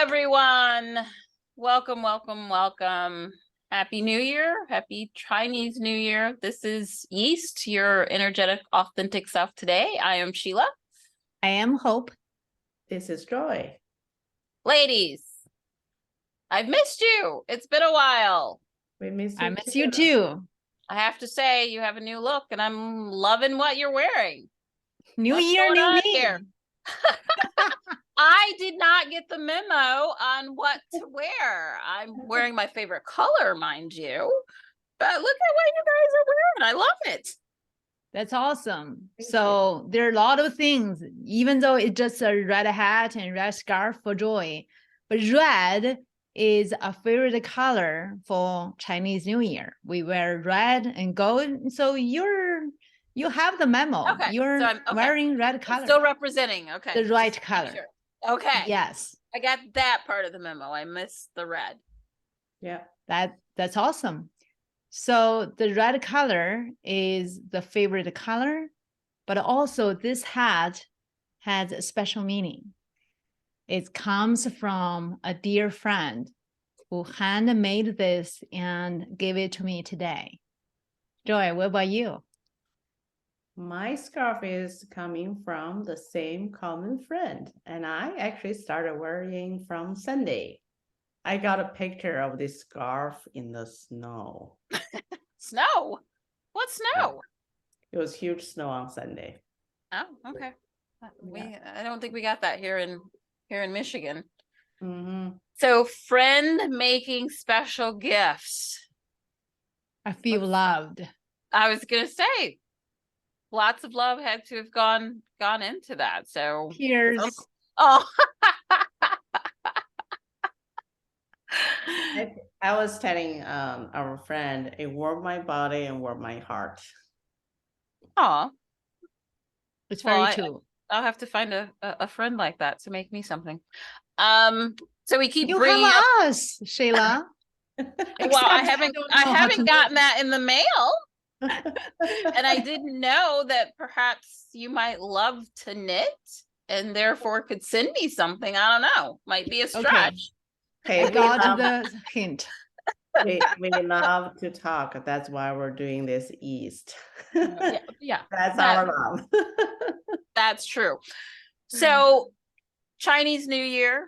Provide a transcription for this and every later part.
everyone. Welcome, welcome, welcome. Happy New Year. Happy Chinese New Year. This is Yeast, your energetic, authentic self today. I am Sheila. I am Hope. This is Joy. Ladies, I've missed you. It's been a while. We miss you. I miss you too. I have to say, you have a new look, and I'm loving what you're wearing. New What's year, going new on me. here? I did not get the memo on what to wear. I'm wearing my favorite color, mind you, but look at what you guys are wearing. I love it. That's awesome. Thank So there are a lot of things, even though it's just a red hat and red scarf for Joy, but red is a favorite color for Chinese New Year. We wear red and gold. So you have the memo. Okay, You're so I'm wearing red color. Still representing. Okay. The right just color. sure. Okay. Yes. I got that part of the memo. I missed the red. Yeah. That's awesome. So the red color is the favorite color, but also this hat has a special meaning. It comes from a dear friend who handmade this and gave it to me today. Joy, what about you? My scarf is coming from the same common friend, and I actually started wearing from Sunday. I got a picture of this scarf in the snow. Snow? What snow? It was huge snow on Sunday. Oh, okay. I don't think we got that here in Michigan. Mm-hmm. So friend making special gifts. I feel loved. I was gonna say lots of love had to have gone into that. So Tears. oh I was telling our friend, it warmed my body and warmed my heart. oh. It's Well, very true. I'll have to find a friend like that to make me something. So we keep You bringing have up. us, Sheila. Well, I haven't gotten that in the mail, Yeah. and I didn't know that perhaps you might love to knit and therefore could send me something. I don't know. Might be a stretch. Okay, I got the hint. we love to talk. That's why we're doing this East. Yeah, That's our love. that's true. So Chinese New Year,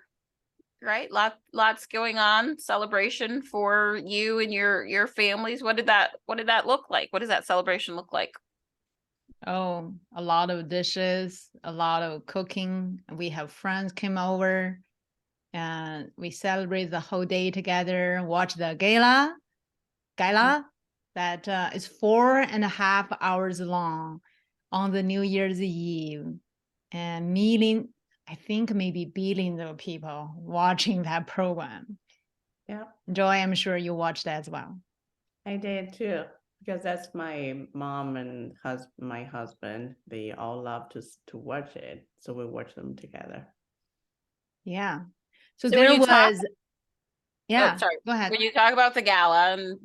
right? Lots going on. Celebration for you and your families. What did that look like? What does that celebration look like? Oh, a lot of dishes, a lot of cooking. We have friends came over and we celebrate the whole day together, watch the gala that is 4.5 hours long on the New Year's Eve, and meeting, I think maybe billions of people watching that program. Yeah. Joy, I'm sure you watched that as well. I did too, because that's my mom and my husband. They all love to watch it, so we watch them together. Yeah. So So there was, yeah. Oh, sorry. Go ahead. When you talk about the gala and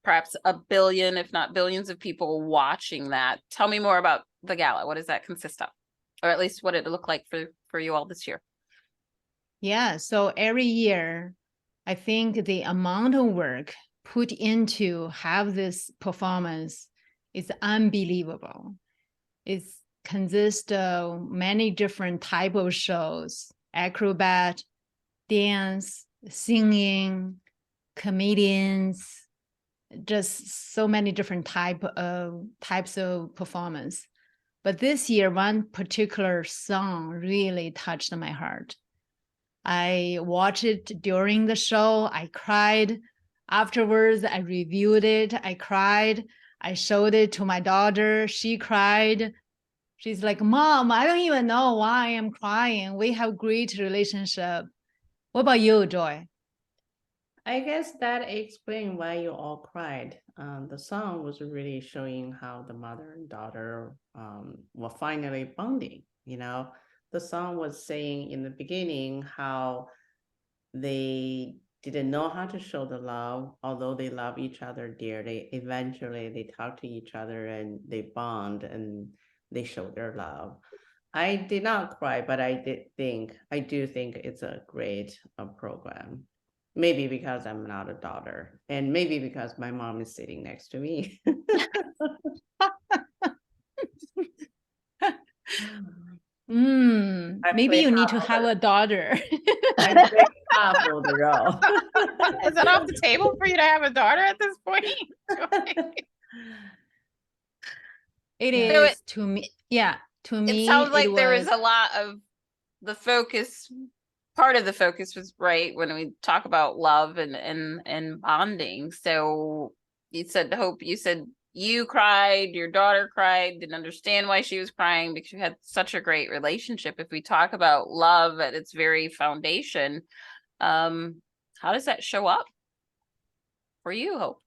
perhaps a billion, if not billions of people watching that, tell me more about the gala. What does that consist of? Or at least what it looked like for you all this year. Yeah, so every year, I think the amount of work put into have this performance is unbelievable. It consists of many different type of shows: acrobat, dance, singing, comedians, just so many different types of performance. But this year, one particular song really touched my heart. I watched it during the show. I cried. Afterwards, I reviewed it. I cried. I showed it to my daughter. She cried. She's like, Mom, I don't even know why I'm crying. We have great relationship. What about you, Joy? I guess that explains why you all cried. The song was really showing how the mother and daughter were finally bonding. The song was saying in the beginning how they didn't know how to show the love, although they love each other dearly. Eventually, they talk to each other and they bond and they show their love. I did not cry, but I do think it's a great program. Maybe because I'm not a daughter, and maybe because my mom is sitting next to me. I Maybe play you need half to of have a daughter. I play half of the role. Is it off the table for you to have a daughter at this point? It Yeah. So is to me. Yeah, to it me, sounds like it there was was. a lot of the focus. Part of the focus was right when we talk about love and bonding. So you said Hope, you said you cried, your daughter cried, didn't understand why she was crying because you had such a great relationship. If we talk about love at its very foundation, how does that show up for you, Hope?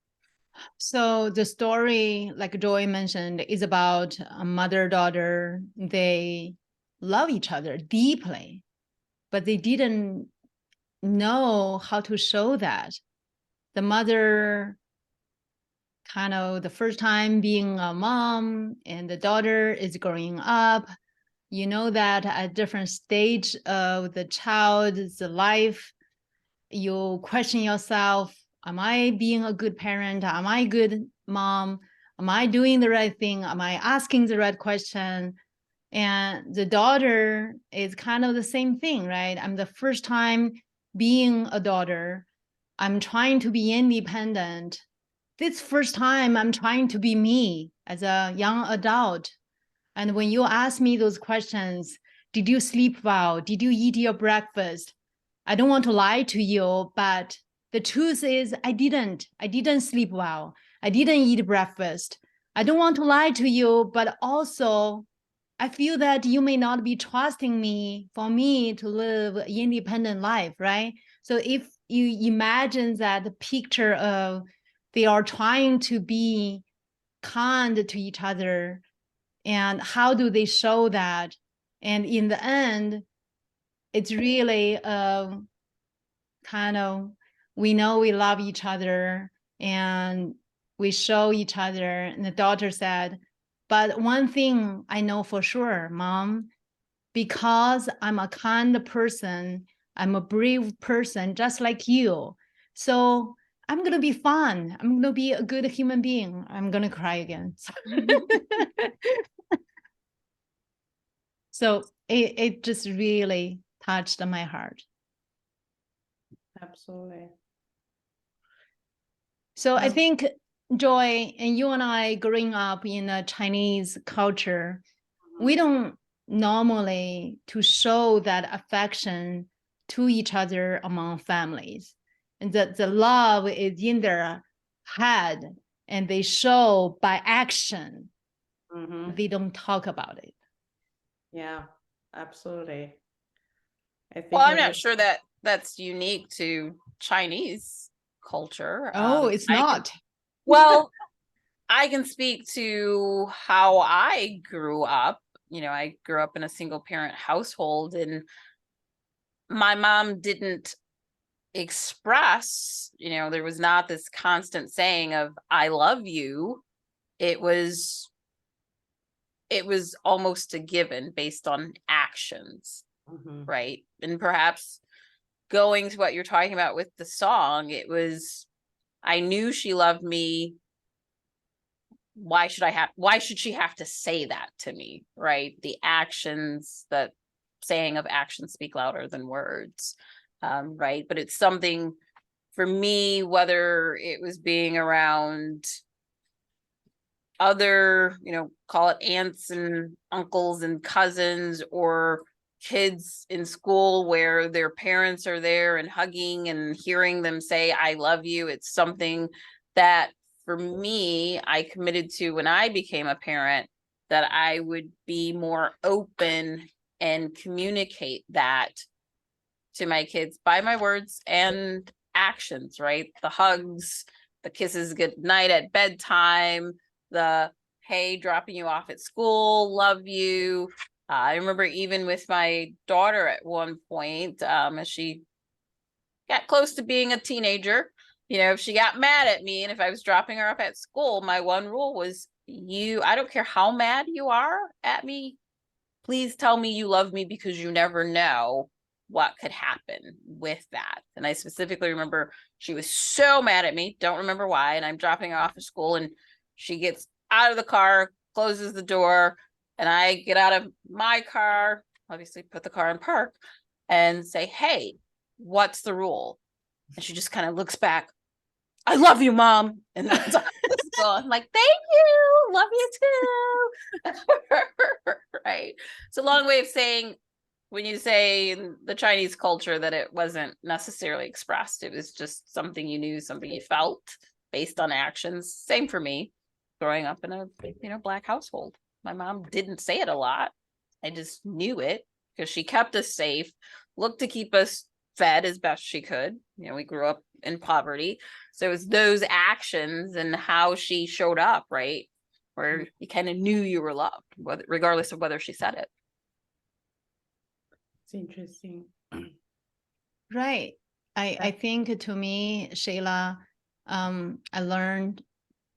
So the story, like Joy mentioned, is about a mother-daughter. They love each other deeply, but they didn't know how to show that. The mother kind of the first time being a mom, and the daughter is growing up. You know that at different stage of the child's life, you question yourself, am I being a good parent? Am I a good mom? Am I doing the right thing? Am I asking the right question? And the daughter is kind of the same thing, right? I'm the first time being a daughter. I'm trying to be independent. This first time I'm trying to be me as a young adult. And when you ask me those questions, did you sleep well? Did you eat your breakfast? I don't want to lie to you, but the truth is I didn't. I didn't sleep well. I didn't eat breakfast. I don't want to lie to you, but also I feel that you may not be trusting me for me to live an independent life, right? So if you imagine that picture of they are trying to be kind to each other, and how do they show that? And in the end, it's really kind of, we know we love each other and we show each other. And the daughter said, but one thing I know for sure, Mom, because I'm a kind person, I'm a brave person, just like you. So I'm going to be fun. I'm going to be a good human being. I'm going to cry again. So it just really touched my heart. Absolutely. So I think, Joy, and you and I growing up in a Chinese culture, we don't normally to show that affection to each other among families. And that the love is in their head and they show by action. They don't talk about it. Yeah, absolutely. I think Well, I'm not sure that that's unique to Chinese culture. Oh, it's not. Well, I can speak to how I grew up. You know, I grew up in a single parent household, and my mom didn't express, you know, there was not this constant saying of I love you. It was almost a given based on actions, right? And perhaps going to what you're talking about with the song, it was I knew she loved me. Why should she have to say that to me, right? The actions, that saying of actions speak louder than words, right? But it's something for me, whether it was being around other, you know, call it aunts and uncles and cousins, or kids in school where their parents are there and hugging and hearing them say I love you, it's something that for me I committed to when I became a parent, that I would be more open and communicate that to my kids by my words and actions, right? The hugs, the kisses good night at bedtime, the hey, dropping you off at school, love you. I remember even with my daughter at one point, as she got close to being a teenager, you know, if she got mad at me and if I was dropping her off at school, my one rule was I don't care how mad you are at me, please tell me you love me because you never know what could happen with that. And I specifically remember she was so mad at me, don't remember why, and I'm dropping her off at school, and she gets out of the car, closes the door, and I get out of my car, obviously put the car in park, and say, hey, what's the rule? And she just kind of looks back, I love you, Mom. And that's so I'm like, thank you, love you too. Right. It's a long way of saying, when you say in the Chinese culture that it wasn't necessarily expressed, it was just something you knew, something you felt based on actions. Same for me, growing up in a Black household. My mom didn't say it a lot. I just knew it because she kept us safe, looked to keep us fed as best she could. We grew up in poverty. So it was those actions and how she showed up, right? Where you kind of knew you were loved, regardless of whether she said it. It's interesting. Right. I think to me, Sheila, I learned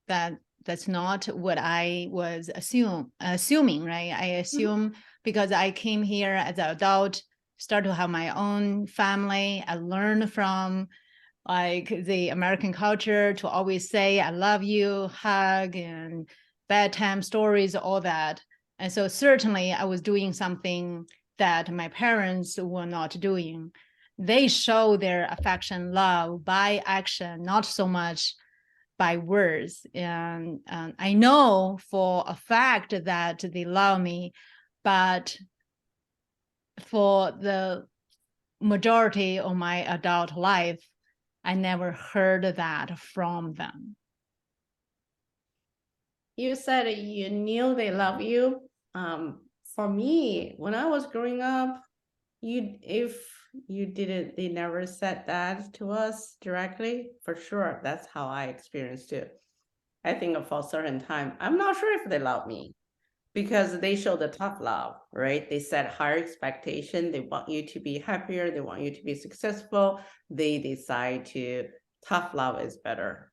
that that's not what I was assuming, right? I assume because I came here as an adult, start to have my own family. I learned from like the American culture to always say, I love you, hug, and bedtime stories, all that. And so certainly I was doing something that my parents were not doing. They show their affection, love by action, not so much by words. And I know for a fact that they love me, but for the majority of my adult life, I never heard that from them. You said you knew they love you. For me, when I was growing up, if you didn't, they never said that to us directly. For sure, that's how I experienced it. I think for a certain time, I'm not sure if they love me because they show the tough love, right? They set higher expectation. They want you to be happier. They want you to be successful. They decide to tough love is better.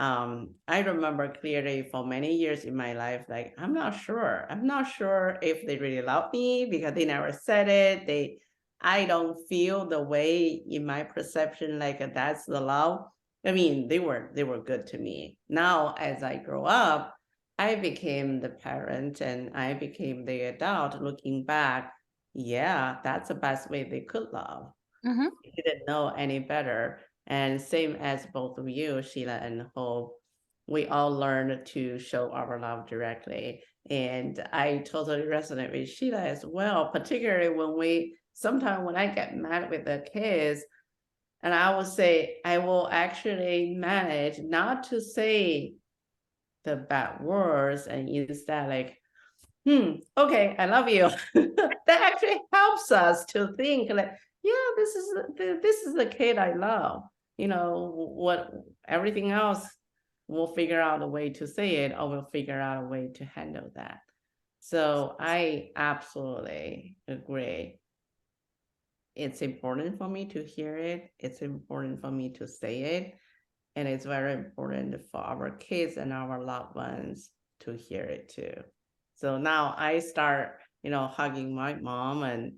I remember clearly for many years in my life, like, I'm not sure if they really love me because they never said it. I don't feel the way in my perception, like that's the love. I mean, they were good to me. Now, as I grow up, I became the parent and I became the adult looking back. Yeah, that's the best way they could love. Mm-hmm. Didn't know any better. And same as both of you, Sheila and Hope, we all learned to show our love directly. And I totally resonate with Sheila as well, particularly sometimes when I get mad with the kids, and I will say, I will actually manage not to say the bad words and instead like, okay, I love you. That actually helps us to think like, yeah, this is the kid I love. What everything else, we'll figure out a way to say it, or we'll figure out a way to handle that. So I absolutely agree. It's important for me to hear it. It's important for me to say it. And it's very important for our kids and our loved ones to hear it too. So now I start, hugging my mom and,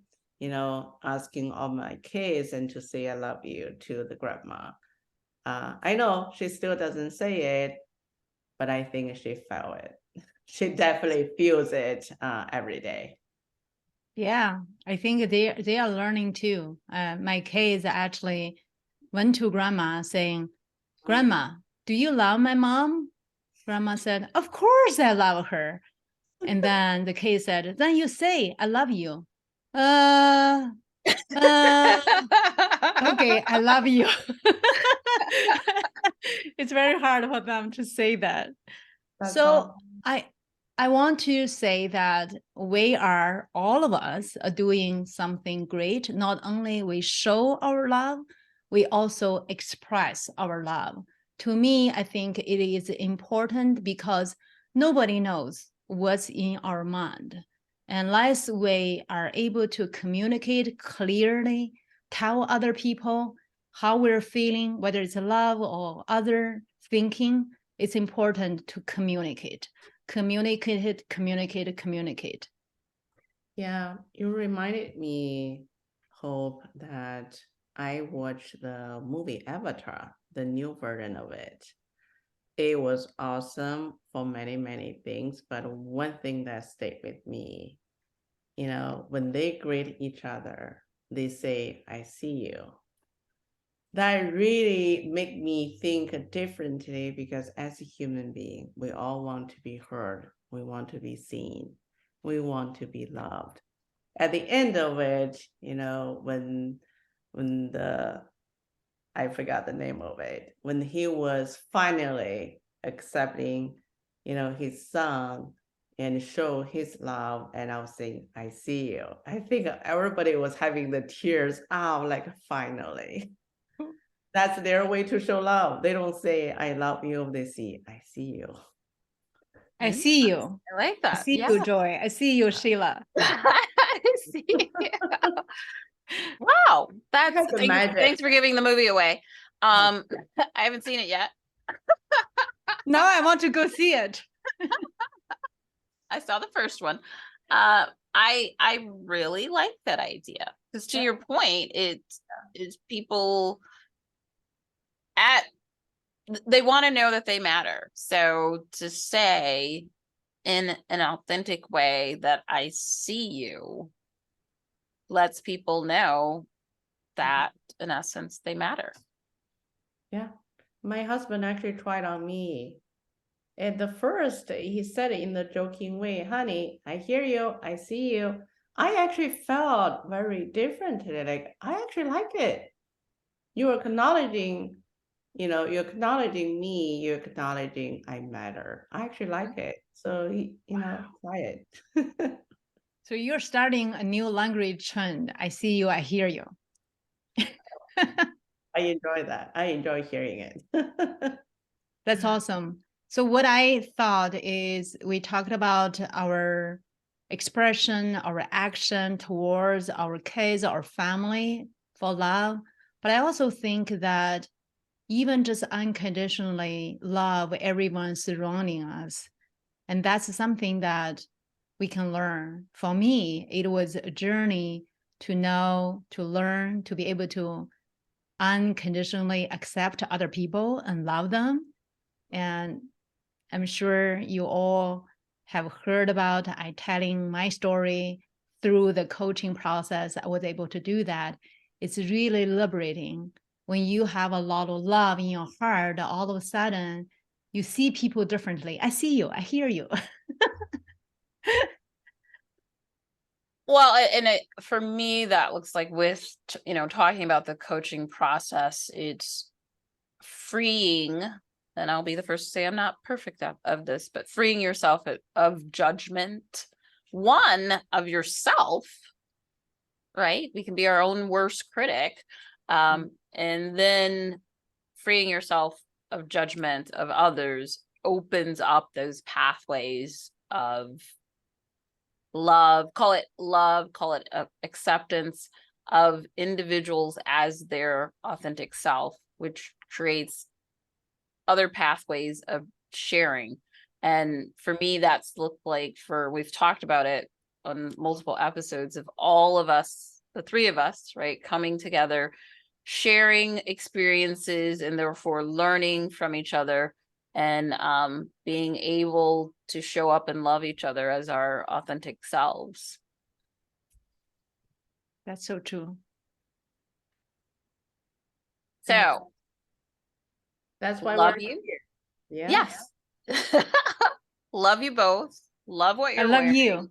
asking all my kids and to say I love you to the grandma. I know she still doesn't say it, but I think she felt it. She definitely feels it every day. Yeah, I think they are learning too. My kids actually went to grandma saying, Grandma, do you love my mom? Grandma said, of course I love her. And then the kid said, then you say, I love you. Uh, okay, I love you. It's very hard for them to say that. That's So all. I want to say that all of us are doing something great. Not only we show our love, we also express our love. To me, I think it is important because nobody knows what's in our mind. Unless we are able to communicate clearly, tell other people how we're feeling, whether it's love or other thinking, it's important to communicate. Communicate. Yeah, you reminded me, Hope, that I watched the movie Avatar, the new version of it. It was awesome for many, many things, but one thing that stayed with me, when they greet each other, they say, I see you. That really make me think differently because as a human being, we all want to be heard. We want to be seen. We want to be loved. At the end of it, when the I forgot the name of it, when he was finally accepting, his son and show his love, and I was saying, I see you. I think everybody was having the tears out, like finally. That's their way to show love. They don't say I love you, they say I see you. I see you. I like I that. see Yeah. you, Joy. I see you, Sheila. I see. Wow. That's That's the magic. thanks for giving the movie away. I haven't seen it yet. Now I want to go see it. I saw the first one. I really like that idea because to Yeah. your point, it is people they want to know that they matter. So to say in an authentic way that I see you lets people know that in essence they matter. Yeah. My husband actually tried on me. At the first, he said it in the joking way, honey, I hear you, I see you. I actually felt very differently. Like, I actually like it. You're acknowledging, you're acknowledging me, you're acknowledging I matter. I actually like it. So, try it. So you're starting a new language trend. I see you, I hear you. I enjoy that. I enjoy hearing it. That's awesome. So what I thought is we talked about our expression, our action towards our kids, our family for love. But I also think that even just unconditionally love everyone surrounding us. And that's something that we can learn. For me, it was a journey to know, to learn, to be able to unconditionally accept other people and love them. And I'm sure you all have heard about I telling my story through the coaching process. I was able to do that. It's really liberating when you have a lot of love in your heart. All of a sudden, you see people differently. I see you. I hear you. Well, and for me, that looks like with, talking about the coaching process, it's freeing, and I'll be the first to say I'm not perfect of this, but freeing yourself of judgment, one of yourself, right? We can be our own worst critic. And then freeing yourself of judgment of others opens up those pathways of love, call it acceptance of individuals as their authentic self, which creates other pathways of sharing. And for me, that's looked like we've talked about it on multiple episodes of all of us, the three of us, right, coming together, sharing experiences, and therefore learning from each other, and being able to show up and love each other as our authentic selves. That's so true. So That's why love we're you. here. Yeah. Yes. Love you both. Love what I you're love wearing. you.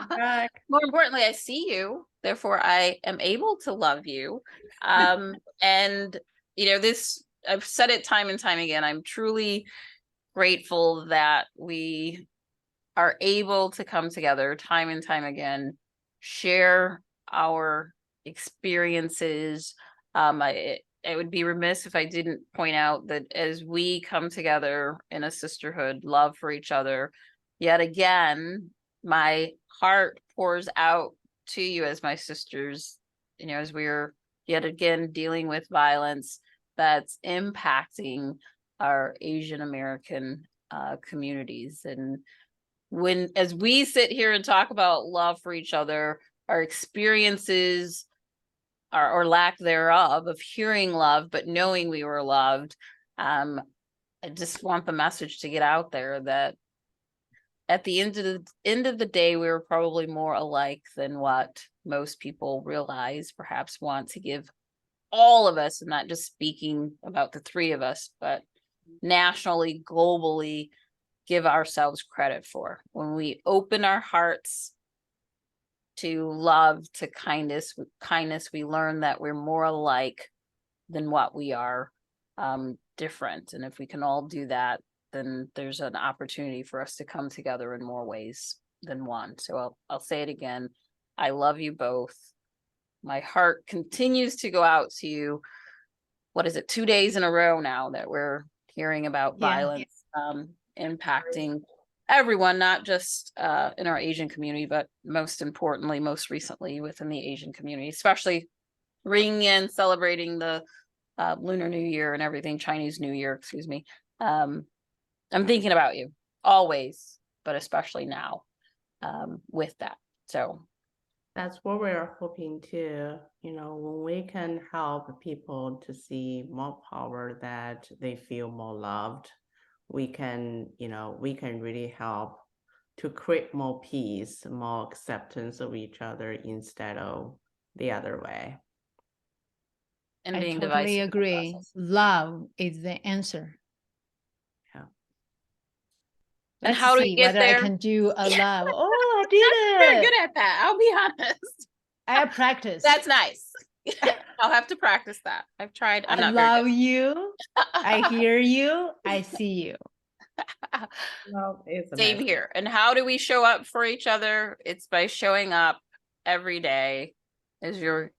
Back. More importantly, I see you, therefore I am able to love you. And this, I've said it time and time again, I'm truly grateful that we are able to come together time and time again, share our experiences. I would be remiss if I didn't point out that as we come together in a sisterhood, love for each other, yet again, my heart pours out to you as my sisters, as we're yet again dealing with violence that's impacting our Asian American communities. And as we sit here and talk about love for each other, our experiences or lack thereof of hearing love, but knowing we were loved, I just want the message to get out there that at the end of the day, we were probably more alike than what most people realize, perhaps want to give all of us, and not just speaking about the three of us, but nationally, globally, give ourselves credit for. When we open our hearts to love, to kindness, we learn that we're more alike than what we are different. And if we can all do that, then there's an opportunity for us to come together in more ways than one. So I'll say it again. I love you both. My heart continues to go out to you. What is it, 2 days in a row now that we're hearing about violence impacting everyone, not just in our Asian community, but most importantly, most recently within the Asian community, especially ringing in, celebrating the Lunar New Year and everything, Chinese New Year, excuse me. I'm thinking about you always, but especially now with that. So that's what we're hoping to, when we can help people to see more power, that they feel more loved, we can really help to create more peace, more acceptance of each other instead of the other way. and I being totally divisive in the agree. process. Love is the answer. Yeah. And Let's how do we see get whether there? I can do a love. Oh, I Very did it. good at that. I'll be honest. I have practiced. That's nice. I'll have to practice that. I've tried. I'm I not very love good. you. I hear you. I see you. Well, it's a Same message. here. And how do we show up for each other? It's by showing up every day as your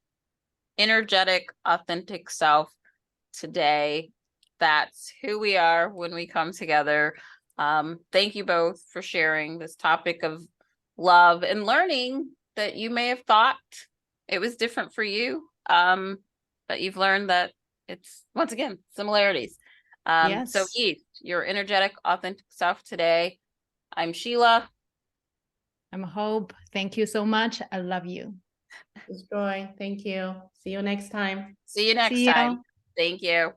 energetic, authentic self today. That's who we are when we come together. Thank you both for sharing this topic of love and learning that you may have thought it was different for you. But you've learned that it's, once again, similarities. So Yes. Y.E.A.S.T, your energetic, authentic self today. I'm Sheila. I'm Hope. Thank you so much. I love you. It's Joy. Thank you. See you next time. See you next See ya. time. Thank you.